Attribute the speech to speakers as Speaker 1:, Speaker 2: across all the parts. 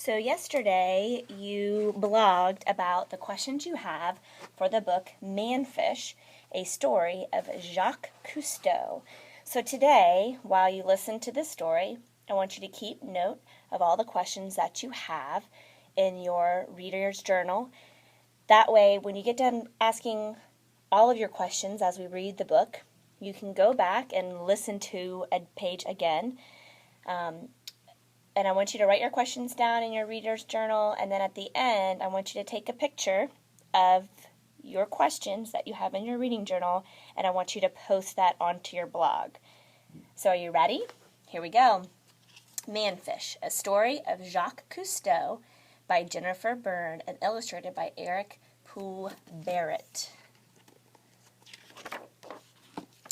Speaker 1: So yesterday you blogged about the questions you have for the book Manfish, a story of Jacques Cousteau. So today, while you listen to this story, I want you to keep note of all the questions that you have in your reader's journal. That way, when you get done asking all of your questions as we read the book, you can go back and listen to a page again. And I want you to write your questions down in your reader's journal, and then at the end, I want you to take a picture of your questions that you have in your reading journal, and I want you to post that onto your blog. So are you ready? Here we go. Manfish, a story of Jacques Cousteau by Jennifer Byrne and illustrated by Eric Poole Barrett.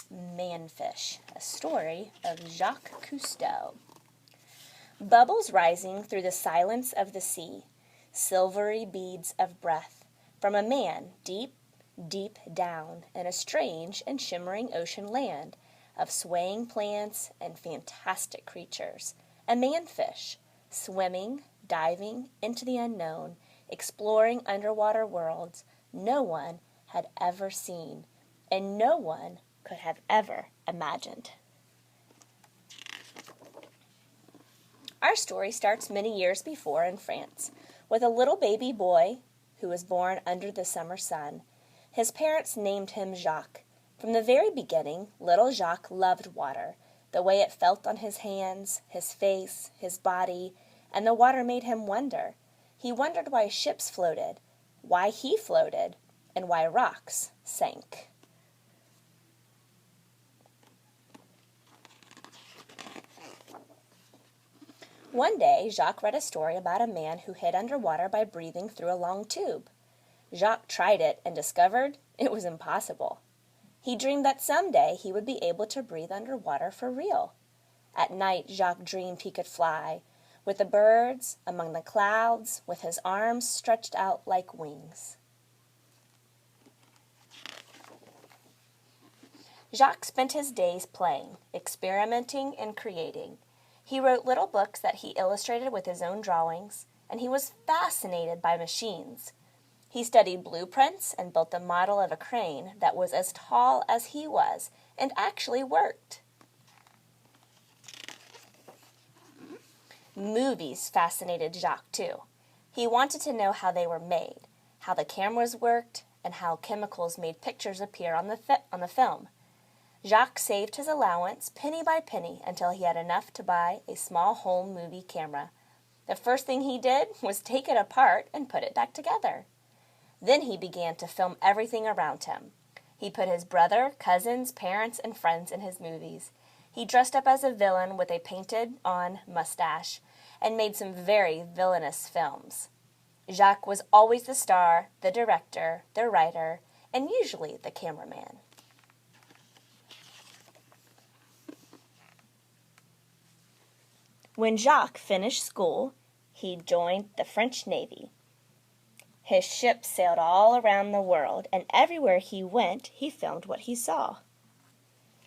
Speaker 1: Manfish, a story of Jacques Cousteau. Bubbles rising through the silence of the sea, silvery beads of breath, from a man deep, deep down in a strange and shimmering ocean land of swaying plants and fantastic creatures. A manfish, swimming, diving into the unknown, exploring underwater worlds no one had ever seen, and no one could have ever imagined. Our story starts many years before in France, with a little baby boy who was born under the summer sun. His parents named him Jacques. From the very beginning, little Jacques loved water, the way it felt on his hands, his face, his body, and the water made him wonder. He wondered why ships floated, why he floated, and why rocks sank. One day, Jacques read a story about a man who hid underwater by breathing through a long tube. Jacques tried it and discovered it was impossible. He dreamed that someday he would be able to breathe underwater for real. At night, Jacques dreamed he could fly, with the birds, among the clouds, with his arms stretched out like wings. Jacques spent his days playing, experimenting, and creating. He wrote little books that he illustrated with his own drawings, and he was fascinated by machines. He studied blueprints and built a model of a crane that was as tall as he was and actually worked. Movies fascinated Jacques too. He wanted to know how they were made, how the cameras worked, and how chemicals made pictures appear on the film. Jacques saved his allowance penny by penny until he had enough to buy a small home movie camera. The first thing he did was take it apart and put it back together. Then he began to film everything around him. He put his brother, cousins, parents, and friends in his movies. He dressed up as a villain with a painted-on mustache and made some very villainous films. Jacques was always the star, the director, the writer, and usually the cameraman. When Jacques finished school, he joined the French Navy. His ship sailed all around the world, and everywhere he went, he filmed what he saw.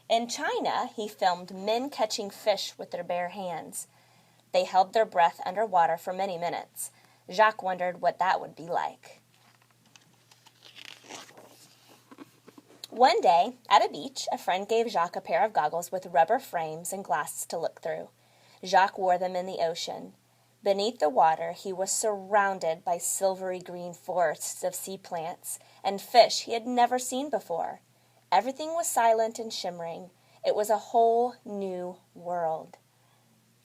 Speaker 1: In China, he filmed men catching fish with their bare hands. They held their breath underwater for many minutes. Jacques wondered what that would be like. One day, at a beach, a friend gave Jacques a pair of goggles with rubber frames and glasses to look through. Jacques wore them in the ocean. Beneath the water, he was surrounded by silvery green forests of sea plants and fish he had never seen before. Everything was silent and shimmering. It was a whole new world.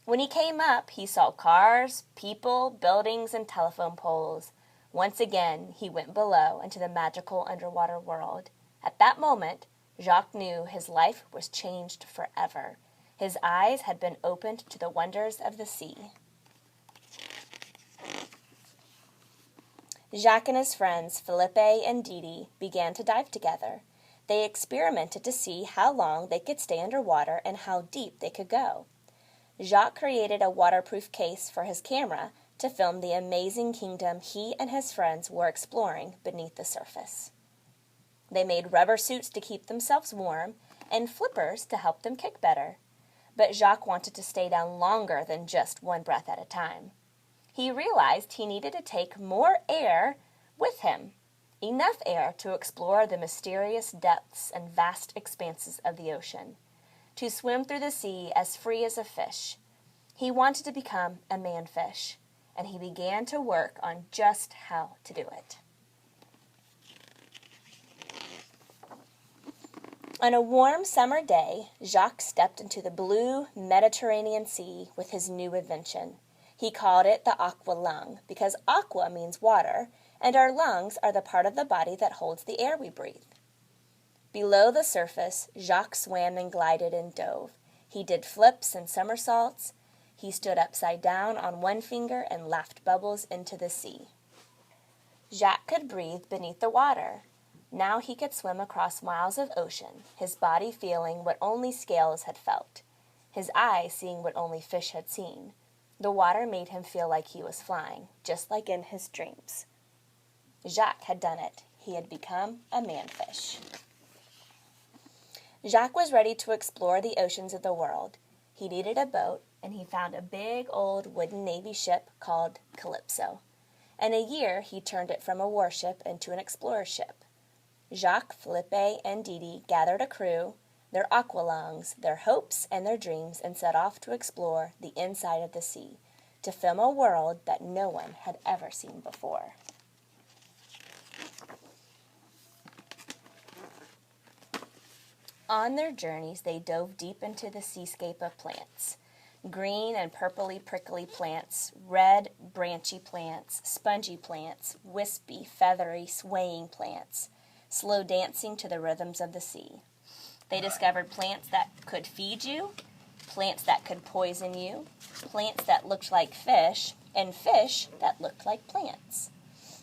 Speaker 1: When he came up, he saw cars, people, buildings, and telephone poles. Once again, he went below into the magical underwater world. At that moment, Jacques knew his life was changed forever. His eyes had been opened to the wonders of the sea. Jacques and his friends, Philippe and Didi, began to dive together. They experimented to see how long they could stay underwater and how deep they could go. Jacques created a waterproof case for his camera to film the amazing kingdom he and his friends were exploring beneath the surface. They made rubber suits to keep themselves warm and flippers to help them kick better. But Jacques wanted to stay down longer than just one breath at a time. He realized he needed to take more air with him, enough air to explore the mysterious depths and vast expanses of the ocean, to swim through the sea as free as a fish. He wanted to become a manfish, and he began to work on just how to do it. On a warm summer day, Jacques stepped into the blue Mediterranean Sea with his new invention. He called it the aqua lung because aqua means water, and our lungs are the part of the body that holds the air we breathe. Below the surface, Jacques swam and glided and dove. He did flips and somersaults. He stood upside down on one finger and laughed bubbles into the sea. Jacques could breathe beneath the water. Now he could swim across miles of ocean, his body feeling what only scales had felt, his eyes seeing what only fish had seen. The water made him feel like he was flying, just like in his dreams. Jacques had done it. He had become a manfish. Jacques was ready to explore the oceans of the world. He needed a boat, and he found a big old wooden Navy ship called Calypso. In a year, he turned it from a warship into an explorer ship. Jacques, Felipe, and Didi gathered a crew, their aqualungs, their hopes, and their dreams, and set off to explore the inside of the sea, to film a world that no one had ever seen before. On their journeys, they dove deep into the seascape of plants. Green and purpley prickly plants, red branchy plants, spongy plants, wispy, feathery, swaying plants, slow dancing to the rhythms of the sea. They discovered plants that could feed you, plants that could poison you, plants that looked like fish, and fish that looked like plants.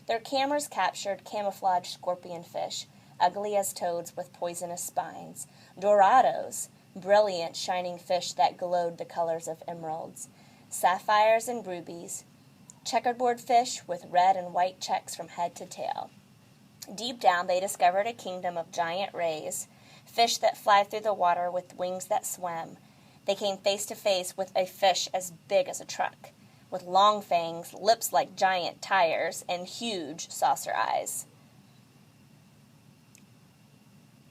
Speaker 1: Their cameras captured camouflaged scorpion fish, ugly as toads with poisonous spines, dorados, brilliant shining fish that glowed the colors of emeralds, sapphires and rubies, checkerboard fish with red and white checks from head to tail. Deep down, they discovered a kingdom of giant rays, fish that fly through the water with wings that swim. They came face to face with a fish as big as a truck, with long fangs, lips like giant tires, and huge saucer eyes.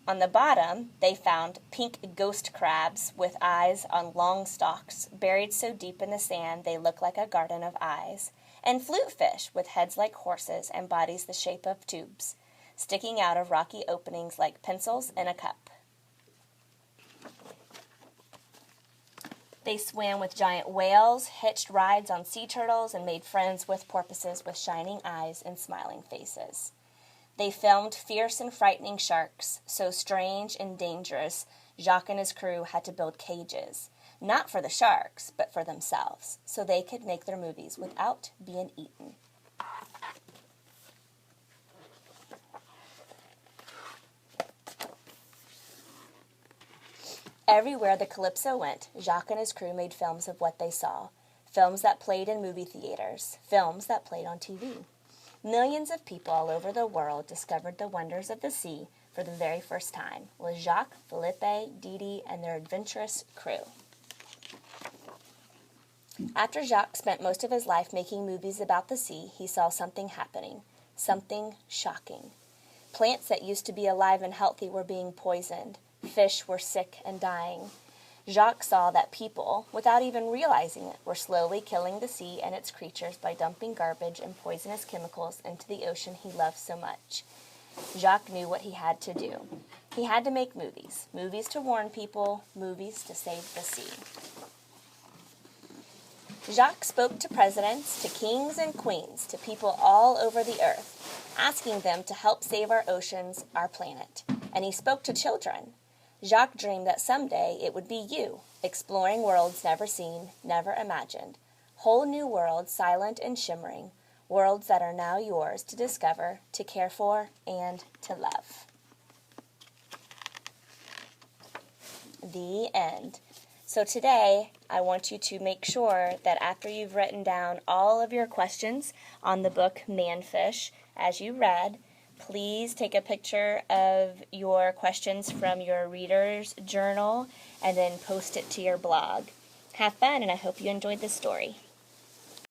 Speaker 1: On the bottom, they found pink ghost crabs with eyes on long stalks, buried so deep in the sand they look like a garden of eyes, and flute fish with heads like horses and bodies the shape of tubes, sticking out of rocky openings like pencils in a cup. They swam with giant whales, hitched rides on sea turtles, and made friends with porpoises with shining eyes and smiling faces. They filmed fierce and frightening sharks, so strange and dangerous, Jacques and his crew had to build cages, not for the sharks, but for themselves, so they could make their movies without being eaten. Everywhere the Calypso went, Jacques and his crew made films of what they saw, films that played in movie theaters, films that played on TV. Millions of people all over the world discovered the wonders of the sea for the very first time, with Jacques, Felipe, Didi, and their adventurous crew. After Jacques spent most of his life making movies about the sea, he saw something happening, something shocking. Plants that used to be alive and healthy were being poisoned. Fish were sick and dying. Jacques saw that people, without even realizing it, were slowly killing the sea and its creatures by dumping garbage and poisonous chemicals into the ocean he loved so much. Jacques knew what he had to do. He had to make movies. Movies to warn people, movies to save the sea. Jacques spoke to presidents, to kings and queens, to people all over the earth, asking them to help save our oceans, our planet. And he spoke to children. Jacques dreamed that someday it would be you, exploring worlds never seen, never imagined, whole new worlds silent and shimmering, worlds that are now yours to discover, to care for, and to love. The end. So today, I want you to make sure that after you've written down all of your questions on the book Manfish, as you read, please take a picture of your questions from your reader's journal and then post it to your blog. Have fun, and I hope you enjoyed this story.